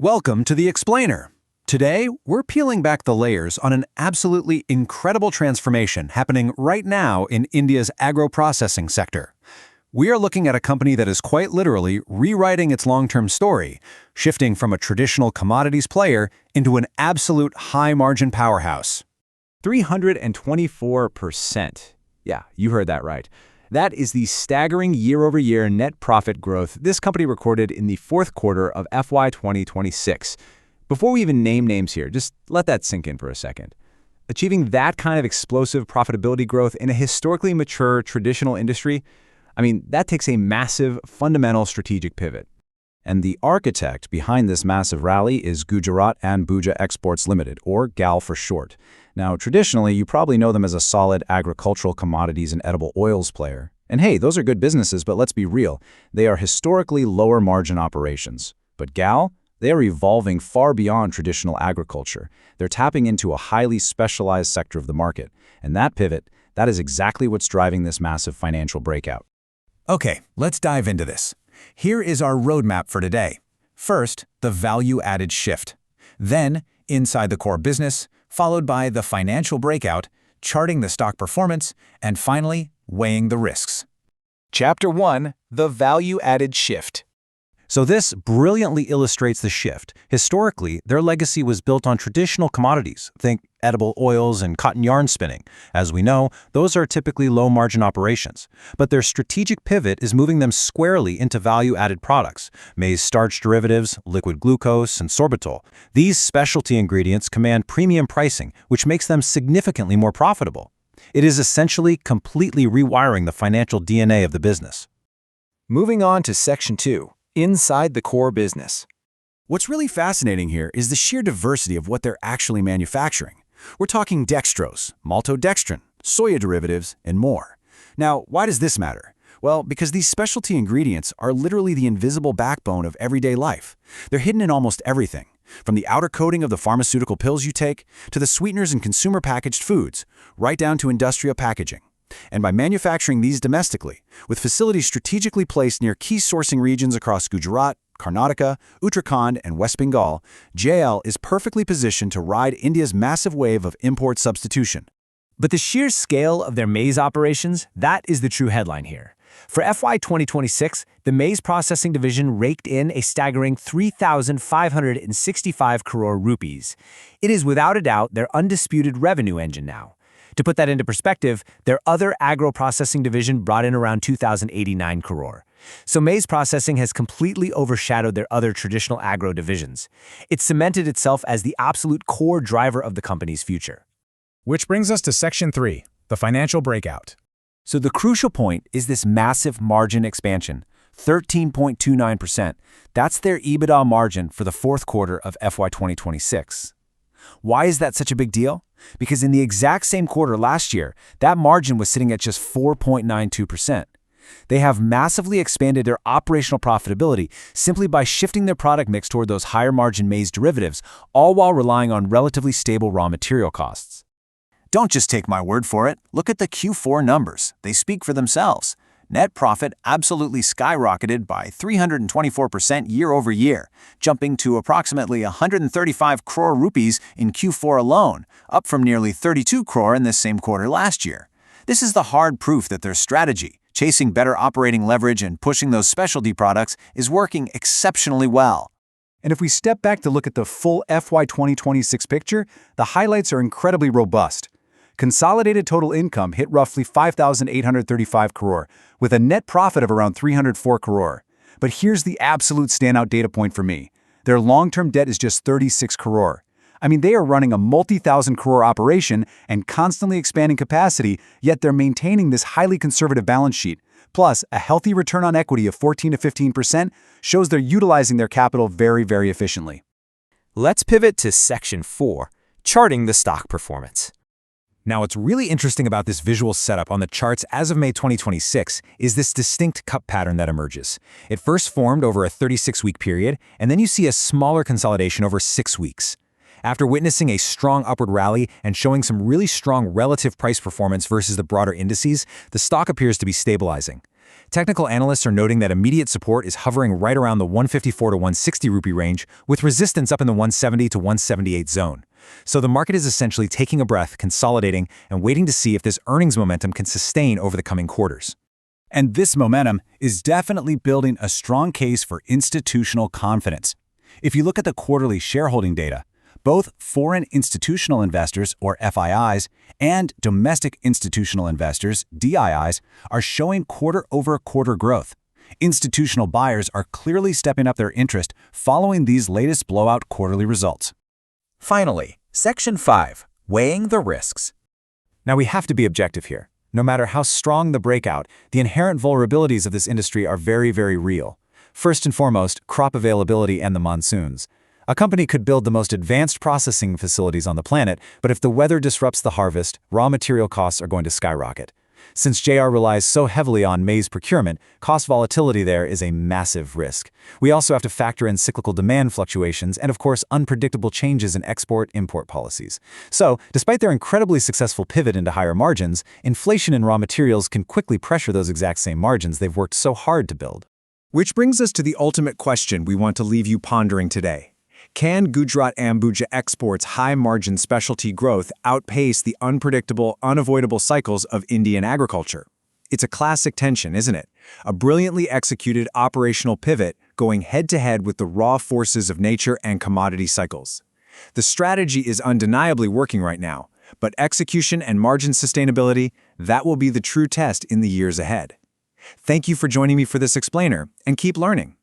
Welcome to The Explainer. Today, we're peeling back the layers on an absolutely incredible transformation happening right now in India's agro-processing sector. We are looking at a company that is quite literally rewriting its long-term story, shifting from a traditional commodities player into an absolute high-margin powerhouse. 324%. Yeah, you heard that right. That is the staggering year-over-year net profit growth this company recorded in the fourth quarter of FY 2026. Before we even name names here, just let that sink in for a second. Achieving that kind of explosive profitability growth in a historically mature traditional industry, that takes a massive, fundamental strategic pivot. And the architect behind this massive rally is Gujarat Ambuja Exports Limited, or GAL for short. Now, traditionally, you probably know them as a solid agricultural commodities and edible oils player. And hey, those are good businesses, but let's be real. They are historically lower margin operations. But GAL, they are evolving far beyond traditional agriculture. They're tapping into a highly specialized sector of the market. And that pivot, that is exactly what's driving this massive financial breakout. Okay, let's dive into this. Here is our roadmap for today. First, the value-added shift. Then, inside the core business, followed by the financial breakout, charting the stock performance, and finally, weighing the risks. Chapter 1, the value-added shift. So this brilliantly illustrates the shift. Historically, their legacy was built on traditional commodities, think edible oils and cotton yarn spinning. As we know, those are typically low-margin operations. But their strategic pivot is moving them squarely into value-added products, maize starch derivatives, liquid glucose, and sorbitol. These specialty ingredients command premium pricing, which makes them significantly more profitable. It is essentially completely rewiring the financial DNA of the business. Moving on to Section 2. Inside the core business. What's really fascinating here is the sheer diversity of what they're actually manufacturing. We're talking dextrose, maltodextrin, soya derivatives, and more. Now, why does this matter? Well, because these specialty ingredients are literally the invisible backbone of everyday life. They're hidden in almost everything, from the outer coating of the pharmaceutical pills you take to the sweeteners in consumer packaged foods, right down to industrial packaging. And by manufacturing these domestically, with facilities strategically placed near key sourcing regions across Gujarat, Karnataka, Uttarakhand, and West Bengal, JL is perfectly positioned to ride India's massive wave of import substitution. But the sheer scale of their maize operations, that is the true headline here. For FY 2026, the maize processing division raked in a staggering 3,565 crore rupees. It is without a doubt their undisputed revenue engine now. To put that into perspective, their other agro-processing division brought in around 2,089 crore. So maize processing has completely overshadowed their other traditional agro divisions. It cemented itself as the absolute core driver of the company's future. Which brings us to Section 3, the financial breakout. So the crucial point is this massive margin expansion, 13.29%. That's their EBITDA margin for the fourth quarter of FY 2026. Why is that such a big deal? Because in the exact same quarter last year, that margin was sitting at just 4.92%. They have massively expanded their operational profitability simply by shifting their product mix toward those higher margin maize derivatives, all while relying on relatively stable raw material costs. Don't just take my word for it. Look at the Q4 numbers. They speak for themselves. Net profit absolutely skyrocketed by 324% year-over-year, jumping to approximately 135 crore rupees in Q4 alone, up from nearly 32 crore in this same quarter last year. This is the hard proof that their strategy, chasing better operating leverage and pushing those specialty products, is working exceptionally well. And if we step back to look at the full FY 2026 picture, the highlights are incredibly robust. Consolidated total income hit roughly 5,835 crore, with a net profit of around 304 crore. But here's the absolute standout data point for me. Their long-term debt is just 36 crore. They are running a multi-thousand crore operation and constantly expanding capacity, yet they're maintaining this highly conservative balance sheet. Plus, a healthy return on equity of 14 to 15% shows they're utilizing their capital very, very efficiently. Let's pivot to Section 4, charting the stock performance. Now, what's really interesting about this visual setup on the charts as of May 2026 is this distinct cup pattern that emerges. It first formed over a 36-week period, and then you see a smaller consolidation over 6 weeks. After witnessing a strong upward rally and showing some really strong relative price performance versus the broader indices, the stock appears to be stabilizing. Technical analysts are noting that immediate support is hovering right around the 154 to 160 rupee range, with resistance up in the 170 to 178 zone. So the market is essentially taking a breath, consolidating, and waiting to see if this earnings momentum can sustain over the coming quarters. And this momentum is definitely building a strong case for institutional confidence. If you look at the quarterly shareholding data, both foreign institutional investors, or FIIs, and domestic institutional investors, DIIs, are showing quarter-over-quarter growth. Institutional buyers are clearly stepping up their interest following these latest blowout quarterly results. Finally, Section 5, Weighing the Risks. Now we have to be objective here. No matter how strong the breakout, the inherent vulnerabilities of this industry are very, very real. First and foremost, crop availability and the monsoons. A company could build the most advanced processing facilities on the planet, but if the weather disrupts the harvest, raw material costs are going to skyrocket. Since JR relies so heavily on maize procurement, cost volatility there is a massive risk. We also have to factor in cyclical demand fluctuations and, of course, unpredictable changes in export-import policies. So, despite their incredibly successful pivot into higher margins, inflation in raw materials can quickly pressure those exact same margins they've worked so hard to build. Which brings us to the ultimate question we want to leave you pondering today. Can Gujarat Ambuja Export's high-margin specialty growth outpace the unpredictable, unavoidable cycles of Indian agriculture? It's a classic tension, isn't it? A brilliantly executed operational pivot going head-to-head with the raw forces of nature and commodity cycles. The strategy is undeniably working right now, but execution and margin sustainability, that will be the true test in the years ahead. Thank you for joining me for this explainer, and keep learning.